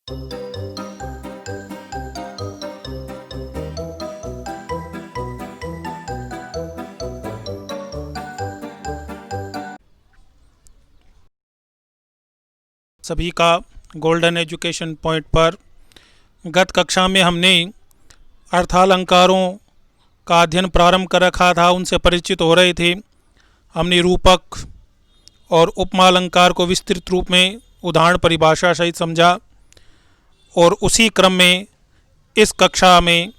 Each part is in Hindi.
सभी का गोल्डन एजुकेशन पॉइंट पर गत कक्षा में हमने अर्थालंकारों का अध्ययन प्रारंभ कर रखा था, उनसे परिचित हो रहे थे। हमने रूपक और उपमा अलंकार को विस्तृत रूप में उदाहरण परिभाषा सहित समझा और उसी क्रम में इस कक्षा में,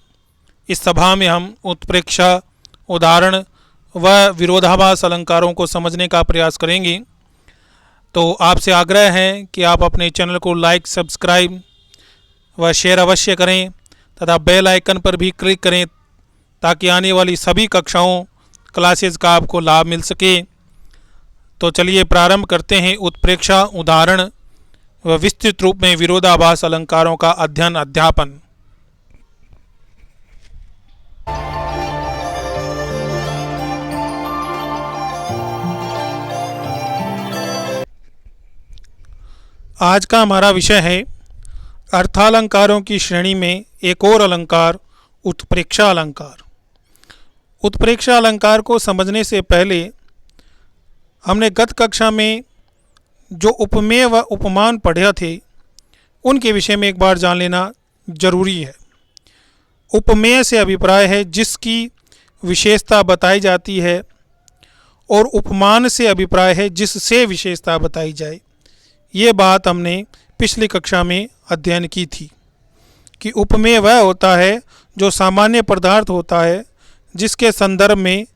इस सभा में हम उत्प्रेक्षा, उदाहरण व विरोधाभास अलंकारों को समझने का प्रयास करेंगे। तो आपसे आग्रह है कि आप अपने चैनल को लाइक, सब्सक्राइब व शेयर अवश्य करें तथा बेल आइकन पर भी क्लिक करें ताकि आने वाली सभी कक्षाओं, क्लासेस का आपको लाभ मिल सके। तो चलिए प्रारंभ करते हैं उत्प्रेक्षा, उदाहरण व विस्तृत रूप में विरोधाभास अलंकारों का अध्ययन अध्यापन। आज का हमारा विषय है अर्थालंकारों की श्रेणी में एक और अलंकार, उत्प्रेक्षा अलंकार। उत्प्रेक्षा अलंकार को समझने से पहले हमने गत कक्षा में जो उपमेय व उपमान पढ़े थे उनके विषय में एक बार जान लेना जरूरी है। उपमेय से अभिप्राय है जिसकी विशेषता बताई जाती है और उपमान से अभिप्राय है जिससे विशेषता बताई जाए। ये बात हमने पिछली कक्षा में अध्ययन की थी कि उपमेय वह होता है जो सामान्य पदार्थ होता है जिसके संदर्भ में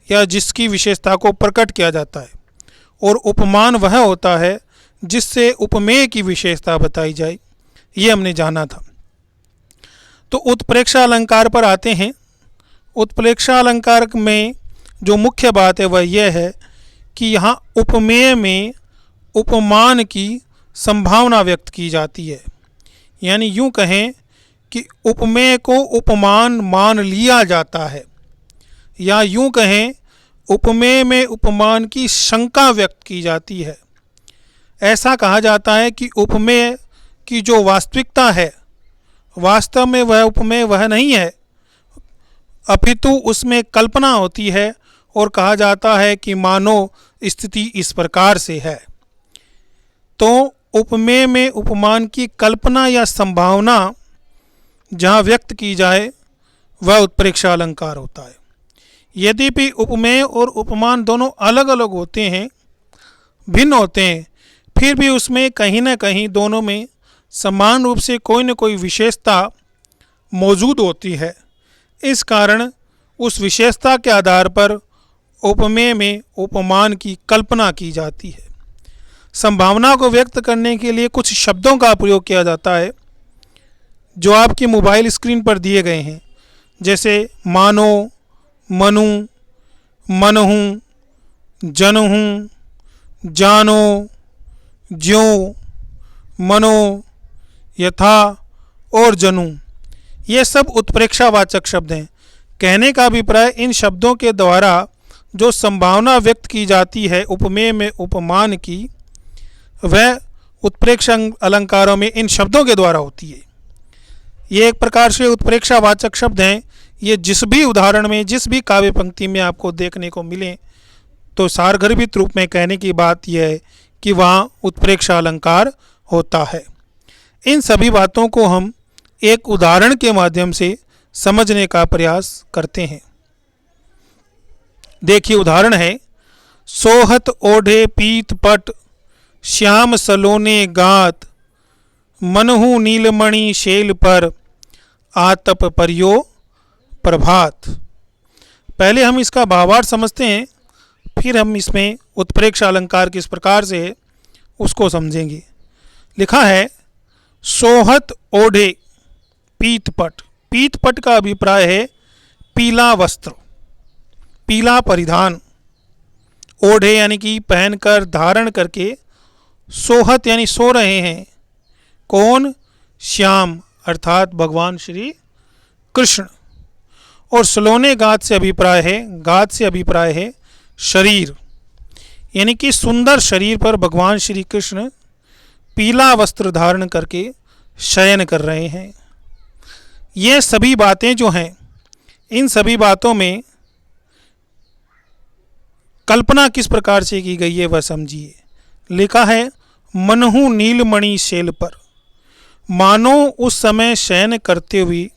या जिसकी विशेषता को प्रकट किया जाता है, और उपमान वह होता है जिससे उपमेय की विशेषता बताई जाए। ये हमने जाना था। तो उत्प्रेक्षा अलंकार पर आते हैं। उत्प्रेक्षा अलंकार में जो मुख्य बात है वह यह है कि यहाँ उपमेय में उपमान की संभावना व्यक्त की जाती है। यानी यूँ कहें कि उपमेय को उपमान मान लिया जाता है, या यूँ कहें उपमेय में उपमान की शंका व्यक्त की जाती है। ऐसा कहा जाता है कि उपमेय की जो वास्तविकता है, वास्तव में वह उपमेय वह नहीं है, अपितु उसमें कल्पना होती है और कहा जाता है कि मानो स्थिति इस प्रकार से है। तो उपमेय में उपमान की कल्पना या संभावना जहाँ व्यक्त की जाए वह उत्प्रेक्षा अलंकार होता है। यद्यपि उपमेय और उपमान दोनों अलग अलग होते हैं, भिन्न होते हैं, फिर भी उसमें कहीं ना कहीं दोनों में समान रूप से कोई न कोई विशेषता मौजूद होती है। इस कारण उस विशेषता के आधार पर उपमेय में उपमान की कल्पना की जाती है। संभावना को व्यक्त करने के लिए कुछ शब्दों का प्रयोग किया जाता है जो आपकी मोबाइल स्क्रीन पर दिए गए हैं, जैसे मानो, मनु, मनहूँ, जनहूँ, जानो, ज्यों, मनो, यथा और जनू। ये सब उत्प्रेक्षावाचक शब्द हैं। कहने का अभिप्राय इन शब्दों के द्वारा जो संभावना व्यक्त की जाती है उपमेय में उपमान की, वह उत्प्रेक्षा अलंकारों में इन शब्दों के द्वारा होती है। ये एक प्रकार से उत्प्रेक्षावाचक शब्द हैं। ये जिस भी उदाहरण में, जिस भी काव्य पंक्ति में आपको देखने को मिले तो सारगर्भित रूप में कहने की बात यह है कि वहाँ उत्प्रेक्षा अलंकार होता है। इन सभी बातों को हम एक उदाहरण के माध्यम से समझने का प्रयास करते हैं। देखिए उदाहरण है, सोहत ओढ़े पीत पट श्याम सलोने गात, मनहु नीलमणि शैल पर आतप परियो प्रभात। पहले हम इसका भावार्थ समझते हैं, फिर हम इसमें उत्प्रेक्षा अलंकार किस प्रकार से है उसको समझेंगे। लिखा है, सोहत ओढ़े पीतपट। पीतपट का अभिप्राय है पीला वस्त्र, पीला परिधान। ओढ़े यानी कि पहनकर, धारण करके। सोहत यानी सो रहे हैं। कौन? श्याम अर्थात भगवान श्री कृष्ण। और सलोने गात से अभिप्राय है, गात से अभिप्राय है शरीर, यानी कि सुंदर शरीर पर भगवान श्री कृष्ण पीला वस्त्र धारण करके शयन कर रहे हैं। ये सभी बातें जो हैं, इन सभी बातों में कल्पना किस प्रकार से की गई है वह समझिए। लिखा है, मनहु नीलमणि शैल पर। मानो उस समय शयन करते हुए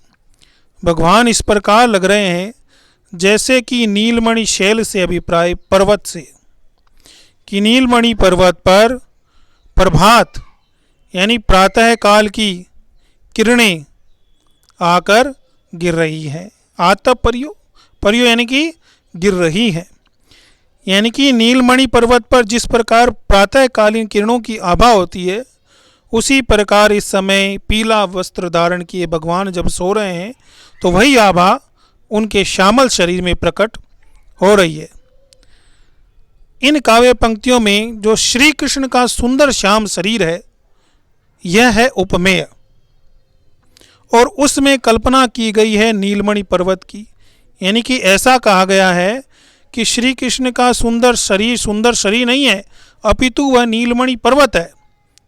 भगवान इस प्रकार लग रहे हैं जैसे कि नीलमणि शैल से अभिप्राय पर्वत से, कि नीलमणि पर्वत पर प्रभात यानी प्रातः काल की किरणें आकर गिर रही है। आतप परियो यानी कि गिर रही है, यानी कि नीलमणि पर्वत पर जिस प्रकार प्रातःकालीन किरणों की आभा होती है, उसी प्रकार इस समय पीला वस्त्र धारण किए भगवान जब सो रहे हैं तो वही आभा उनके श्यामल शरीर में प्रकट हो रही है। इन काव्य पंक्तियों में जो श्री कृष्ण का सुंदर श्याम शरीर है, यह है उपमेय, और उसमें कल्पना की गई है नीलमणि पर्वत की। यानी कि ऐसा कहा गया है कि श्री कृष्ण का सुंदर शरीर नहीं है, अपितु वह नीलमणि पर्वत है।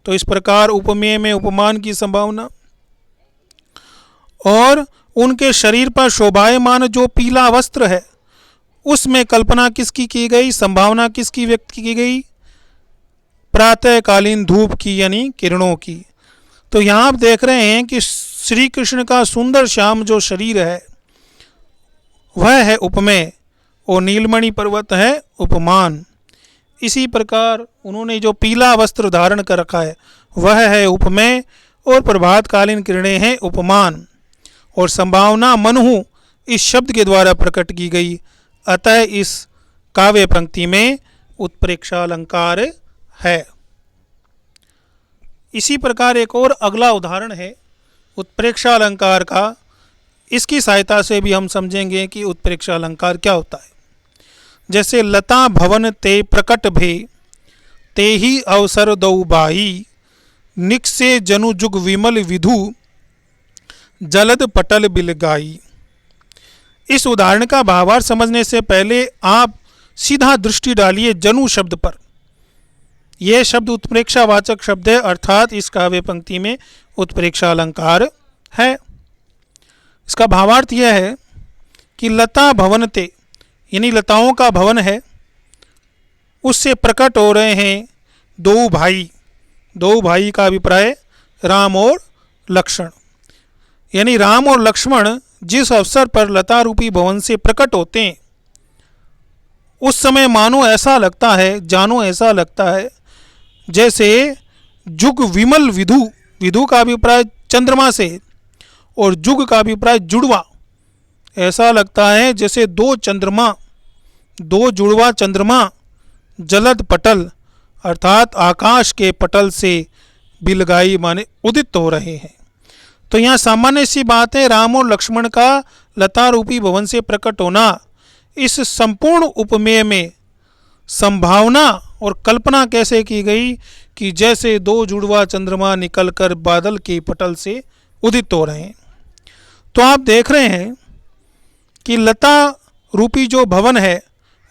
तो इस प्रकार उपमेय में उपमान की संभावना, और उनके शरीर पर शोभायमान जो पीला वस्त्र है, उसमें कल्पना किसकी की गई, संभावना किसकी व्यक्त की गई, प्रातःकालीन धूप की यानी किरणों की। तो यहाँ आप देख रहे हैं कि श्री कृष्ण का सुंदर श्याम जो शरीर है वह है उपमेय और नीलमणि पर्वत है उपमान। इसी प्रकार उन्होंने जो पीला वस्त्र धारण कर रखा है वह है उपमेय, और प्रभातकालीन किरणें हैं उपमान, और संभावना मनहु इस शब्द के द्वारा प्रकट की गई। अतः इस काव्य पंक्ति में उत्प्रेक्षा अलंकार है। इसी प्रकार एक और अगला उदाहरण है उत्प्रेक्षा अलंकार का। इसकी सहायता से भी हम समझेंगे कि उत्प्रेक्षा अलंकार क्या होता है। जैसे लता भवन ते प्रकट भे, ते ही अवसर दौ बाई, निकसे जनु जुग विमल विधु, जलद पटल बिलगाई। इस उदाहरण का भावार्थ समझने से पहले आप सीधा दृष्टि डालिए जनु शब्द पर। यह शब्द उत्प्रेक्षावाचक शब्द है, अर्थात इस काव्य पंक्ति में उत्प्रेक्षा अलंकार है। इसका भावार्थ यह है कि लता भवनते यानी लताओं का भवन है, उससे प्रकट हो रहे हैं दो भाई। दो भाई का अभिप्राय राम और लक्ष्मण, यानी राम और लक्ष्मण जिस अवसर पर लता रूपी भवन से प्रकट होते हैं, उस समय मानो ऐसा लगता है, जानो ऐसा लगता है जैसे जुग विमल विधु, विधु का अभिप्राय चंद्रमा से और जुग का अभिप्राय जुड़वा, ऐसा लगता है जैसे दो जुड़वा चंद्रमा जलद पटल अर्थात आकाश के पटल से बिलगाई माने उदित हो रहे हैं। तो यहाँ सामान्य सी बात है, राम और लक्ष्मण का लता रूपी भवन से प्रकट होना। इस संपूर्ण उपमेय में संभावना और कल्पना कैसे की गई कि जैसे दो जुड़वा चंद्रमा निकलकर बादल के पटल से उदित हो रहे हैं। तो आप देख रहे हैं कि लता रूपी जो भवन है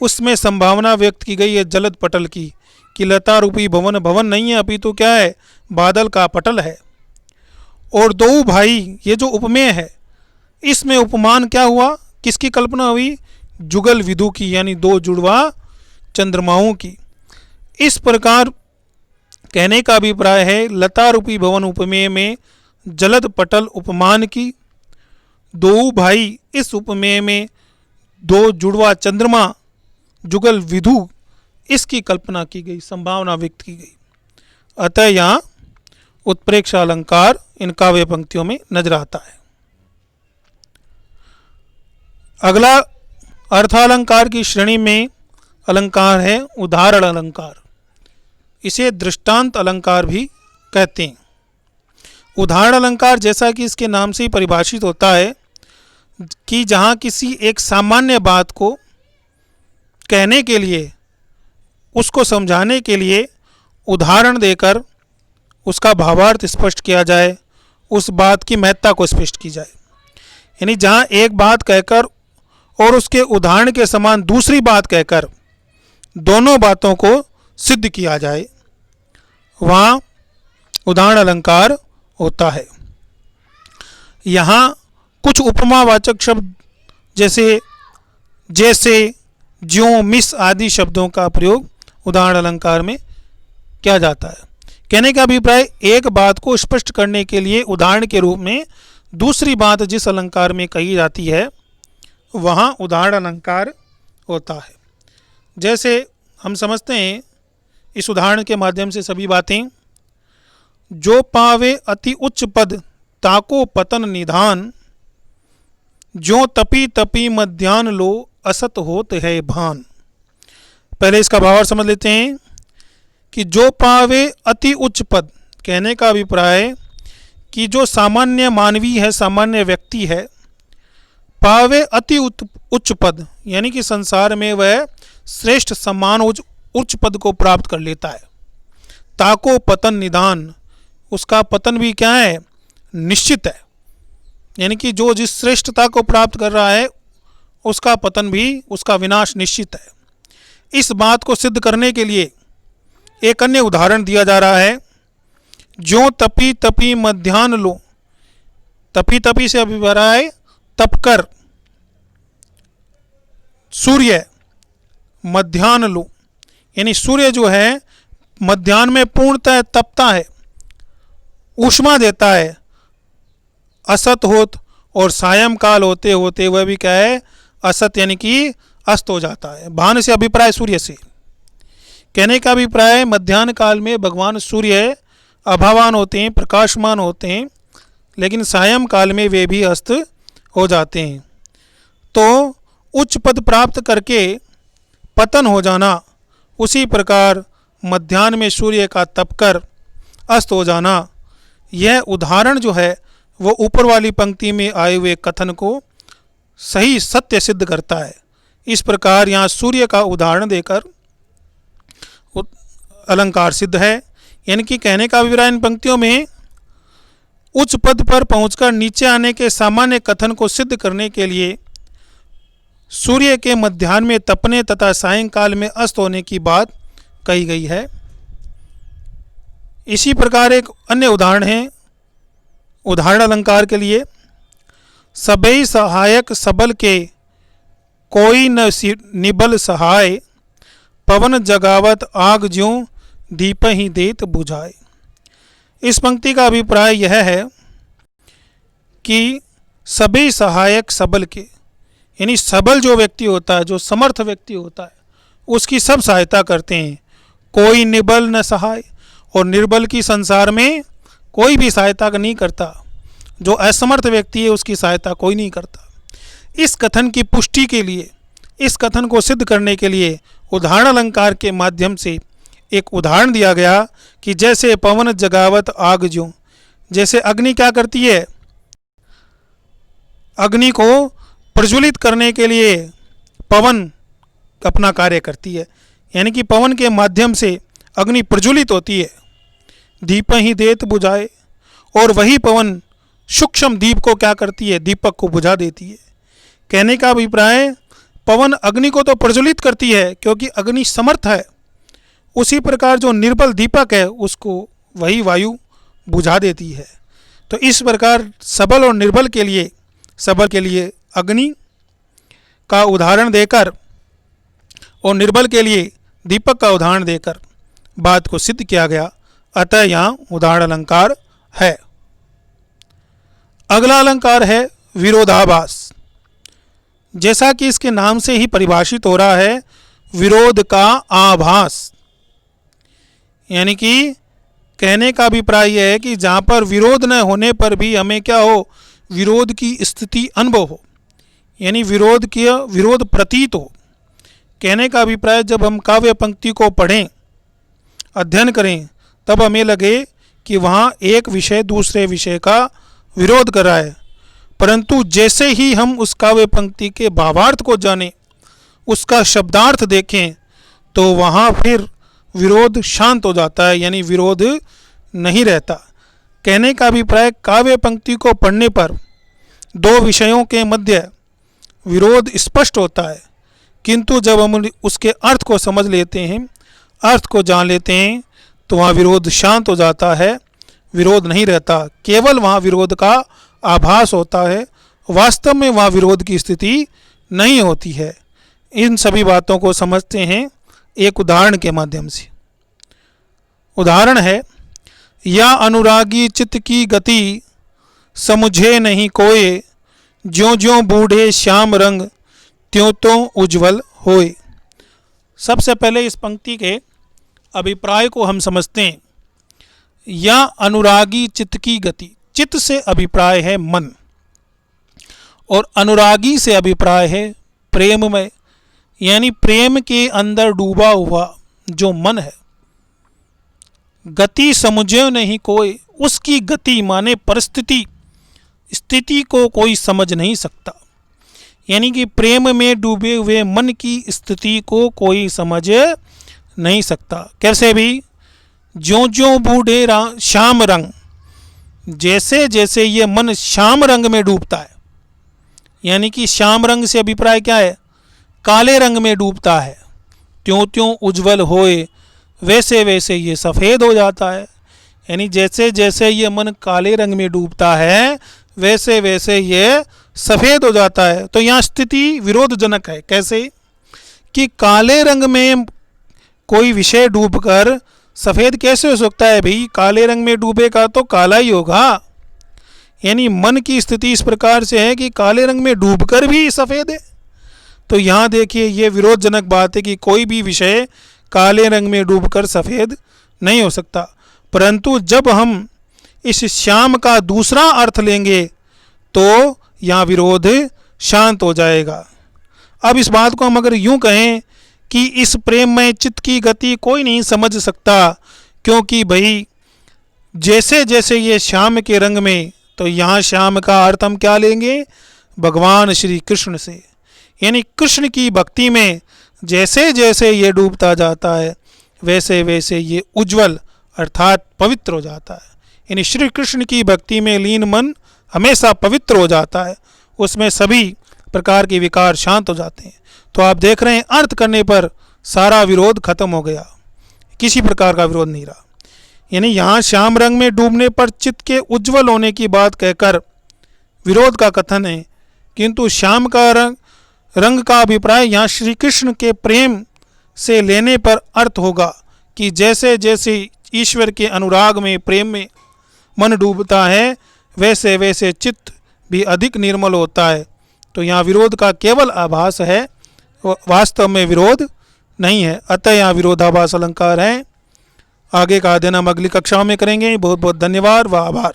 उसमें संभावना व्यक्त की गई है जलद पटल की, कि लता रूपी भवन नहीं है, अभी तो क्या है, बादल का पटल है। और दो भाई, ये जो उपमेय है, इसमें उपमान क्या हुआ, किसकी कल्पना हुई, जुगल विधु की, यानी दो जुड़वा चंद्रमाओं की। इस प्रकार कहने का अभिप्राय है लता रूपी भवन उपमेय में जलद पटल उपमान की, दो भाई इस उपमेय में दो जुड़वा चंद्रमा जुगल विधु, इसकी कल्पना की गई, संभावना व्यक्त की गई। अतः यहाँ उत्प्रेक्षा अलंकार इन काव्य पंक्तियों में नजर आता है। अगला अर्थालंकार की श्रेणी में अलंकार है उदाहरण अलंकार। इसे दृष्टांत अलंकार भी कहते हैं। उदाहरण अलंकार जैसा कि इसके नाम से ही परिभाषित होता है कि जहाँ किसी एक सामान्य बात को कहने के लिए, उसको समझाने के लिए उदाहरण देकर उसका भावार्थ स्पष्ट किया जाए, उस बात की महत्ता को स्पष्ट की जाए। यानी जहाँ एक बात कहकर और उसके उदाहरण के समान दूसरी बात कहकर दोनों बातों को सिद्ध किया जाए, वहाँ उदाहरण अलंकार होता है। यहाँ कुछ उपमावाचक शब्द जैसे जैसे, ज्यों, मिस आदि शब्दों का प्रयोग उदाहरण अलंकार में किया जाता है। कहने का अभिप्राय, एक बात को स्पष्ट करने के लिए उदाहरण के रूप में दूसरी बात जिस अलंकार में कही जाती है वहाँ उदाहरण अलंकार होता है। जैसे हम समझते हैं इस उदाहरण के माध्यम से सभी बातें, जो पावे अति उच्च पद ताको पतन निधान, जो तपी तपी मध्यान लो असत होत है भान। पहले इसका भावार्थ समझ लेते हैं कि जो पावे अति उच्च पद, कहने का अभिप्राय कि जो सामान्य मानवी है, सामान्य व्यक्ति है, पावे अति उच्च पद यानी कि संसार में वह श्रेष्ठ सम्मान उच्च पद को प्राप्त कर लेता है। ताको पतन निदान, उसका पतन भी क्या है, निश्चित है। यानी कि जो जिस श्रेष्ठता को प्राप्त कर रहा है उसका पतन भी, उसका विनाश निश्चित है। इस बात को सिद्ध करने के लिए एक अन्य उदाहरण दिया जा रहा है, जो तपी तपी मध्यान लो। तपी तपी से अभिप्राय तपकर, सूर्य मध्यान लो यानी सूर्य जो है मध्यान्ह में पूर्णतः तपता है, ऊष्मा देता है। असत होत, और सायंकाल होते होते वह भी क्या है, असत यानी कि अस्त हो जाता है। भान से अभिप्राय सूर्य से। कहने का अभिप्राय, मध्याह्न काल में भगवान सूर्य अभावान होते हैं, प्रकाशमान होते हैं, लेकिन सायं काल में वे भी अस्त हो जाते हैं। तो उच्च पद प्राप्त करके पतन हो जाना, उसी प्रकार मध्याह्न में सूर्य का तपकर अस्त हो जाना, यह उदाहरण जो है वो ऊपर वाली पंक्ति में आए हुए कथन को सही सत्य सिद्ध करता है। इस प्रकार यहाँ सूर्य का उदाहरण देकर अलंकार सिद्ध है। यानी कि कहने का अभिप्राय, इन पंक्तियों में उच्च पद पर पहुंचकर नीचे आने के सामान्य कथन को सिद्ध करने के लिए सूर्य के मध्याह्न में तपने तथा सायंकाल में अस्त होने की बात कही गई है। इसी प्रकार एक अन्य उदाहरण है उदाहरण अलंकार के लिए, सबई सहायक सबल के कोई न निबल सहाय, पवन जगावत आग ज्यों दीप ही देत बुझाए। इस पंक्ति का अभिप्राय यह है कि सभी सहायक सबल के, यानी सबल जो व्यक्ति होता है, जो समर्थ व्यक्ति होता है, उसकी सब सहायता करते हैं। कोई निबल न सहाय, और निर्बल की संसार में कोई भी सहायता नहीं करता। जो असमर्थ व्यक्ति है उसकी सहायता कोई नहीं करता। इस कथन की पुष्टि के लिए, इस कथन को सिद्ध करने के लिए उदाहरण अलंकार के माध्यम से एक उदाहरण दिया गया कि जैसे पवन जगावत आग ज्यों, जैसे अग्नि क्या करती है, अग्नि को प्रज्वलित करने के लिए पवन अपना कार्य करती है। यानी कि पवन के माध्यम से अग्नि प्रज्वलित होती है। दीप ही देत बुझाए, और वही पवन सूक्ष्म दीप को क्या करती है, दीपक को बुझा देती है। कहने का अभिप्राय, पवन अग्नि को तो प्रज्वलित करती है क्योंकि अग्नि समर्थ है, उसी प्रकार जो निर्बल दीपक है उसको वही वायु बुझा देती है। तो इस प्रकार सबल और निर्बल के लिए, सबल के लिए अग्नि का उदाहरण देकर और निर्बल के लिए दीपक का उदाहरण देकर बात को सिद्ध किया गया। अतः यहाँ उदाहरण अलंकार है। अगला अलंकार है विरोधाभास। जैसा कि इसके नाम से ही परिभाषित हो रहा है, विरोध का आभास। यानी कि कहने का अभिप्राय यह है कि जहाँ पर विरोध न होने पर भी हमें क्या हो, विरोध की स्थिति अनुभव हो, यानी विरोध प्रतीत हो। कहने का अभिप्राय, जब हम काव्य पंक्ति को पढ़ें, अध्ययन करें, तब हमें लगे कि वहाँ एक विषय दूसरे विषय का विरोध कर रहा है, परंतु जैसे ही हम उस काव्य पंक्ति के भावार्थ को जानें, उसका शब्दार्थ देखें, तो वहाँ फिर विरोध शांत हो जाता है, यानी विरोध नहीं रहता। कहने का अभिप्राय, काव्य पंक्ति को पढ़ने पर दो विषयों के मध्य विरोध स्पष्ट होता है, किंतु जब हम उसके अर्थ को समझ लेते हैं, अर्थ को जान लेते हैं, तो वहाँ विरोध शांत हो जाता है, विरोध नहीं रहता, केवल वहाँ विरोध का आभास होता है, वास्तव में वहाँ विरोध की स्थिति नहीं होती है। इन सभी बातों को समझते हैं एक उदाहरण के माध्यम से। उदाहरण है, या अनुरागी चित्त की गति समुझे नहीं कोय, ज्यों ज्यों बूढ़े श्याम रंग त्यों त्यों उज्ज्वल होए। सबसे पहले इस पंक्ति के अभिप्राय को हम समझते हैं। या अनुरागी चित्त की गति, चित्त से अभिप्राय है मन, और अनुरागी से अभिप्राय है प्रेममय, यानी प्रेम के अंदर डूबा हुआ जो मन है। गति समुझे नहीं कोई, उसकी गति माने परिस्थिति, स्थिति को कोई समझ नहीं सकता, यानी कि प्रेम में डूबे हुए मन की स्थिति को कोई समझ नहीं सकता। कैसे भी, ज्यों ज्यों बूढ़े श्याम रंग, जैसे जैसे ये मन श्याम रंग में डूबता है, यानी कि श्याम रंग से अभिप्राय क्या है, काले रंग में डूबता है, त्यों त्यों उज्ज्वल होए, वैसे वैसे ये सफ़ेद हो जाता है। यानी जैसे जैसे ये मन काले रंग में डूबता है, वैसे वैसे ये सफ़ेद हो जाता है। तो यहाँ स्थिति विरोधजनक है। कैसे कि काले रंग में कोई विषय डूबकर सफ़ेद कैसे हो सकता है भाई, काले रंग में डूबेगा तो काला ही होगा। यानी मन की स्थिति इस प्रकार से है कि काले रंग में डूबकर भी सफ़ेद है। तो यहाँ देखिए, ये विरोधजनक बात है कि कोई भी विषय काले रंग में डूबकर सफ़ेद नहीं हो सकता। परंतु जब हम इस श्याम का दूसरा अर्थ लेंगे तो यहाँ विरोध शांत हो जाएगा। अब इस बात को हम अगर यूँ कहें कि इस प्रेम में चित्त की गति कोई नहीं समझ सकता, क्योंकि भाई जैसे जैसे ये श्याम के रंग में, तो यहाँ श्याम का अर्थ हम क्या लेंगे, भगवान श्री कृष्ण से। यानी कृष्ण की भक्ति में जैसे जैसे ये डूबता जाता है, वैसे वैसे ये उज्जवल अर्थात पवित्र हो जाता है। यानी श्री कृष्ण की भक्ति में लीन मन हमेशा पवित्र हो जाता है, उसमें सभी प्रकार के विकार शांत हो जाते हैं। तो आप देख रहे हैं, अर्थ करने पर सारा विरोध खत्म हो गया, किसी प्रकार का विरोध नहीं रहा। यानी यहाँ श्याम रंग में डूबने पर चित्त के उज्जवल होने की बात कहकर विरोध का कथन है, किंतु श्याम का रंग का अभिप्राय यहाँ श्री कृष्ण के प्रेम से लेने पर अर्थ होगा कि जैसे जैसे ईश्वर के अनुराग में, प्रेम में मन डूबता है, वैसे वैसे चित्त भी अधिक निर्मल होता है। तो यहाँ विरोध का केवल आभास है, वास्तव में विरोध नहीं है। अतः यहाँ विरोधाभास अलंकार है। आगे का अध्ययन हम अगली कक्षाओं में करेंगे। बहुत बहुत धन्यवाद व आभार।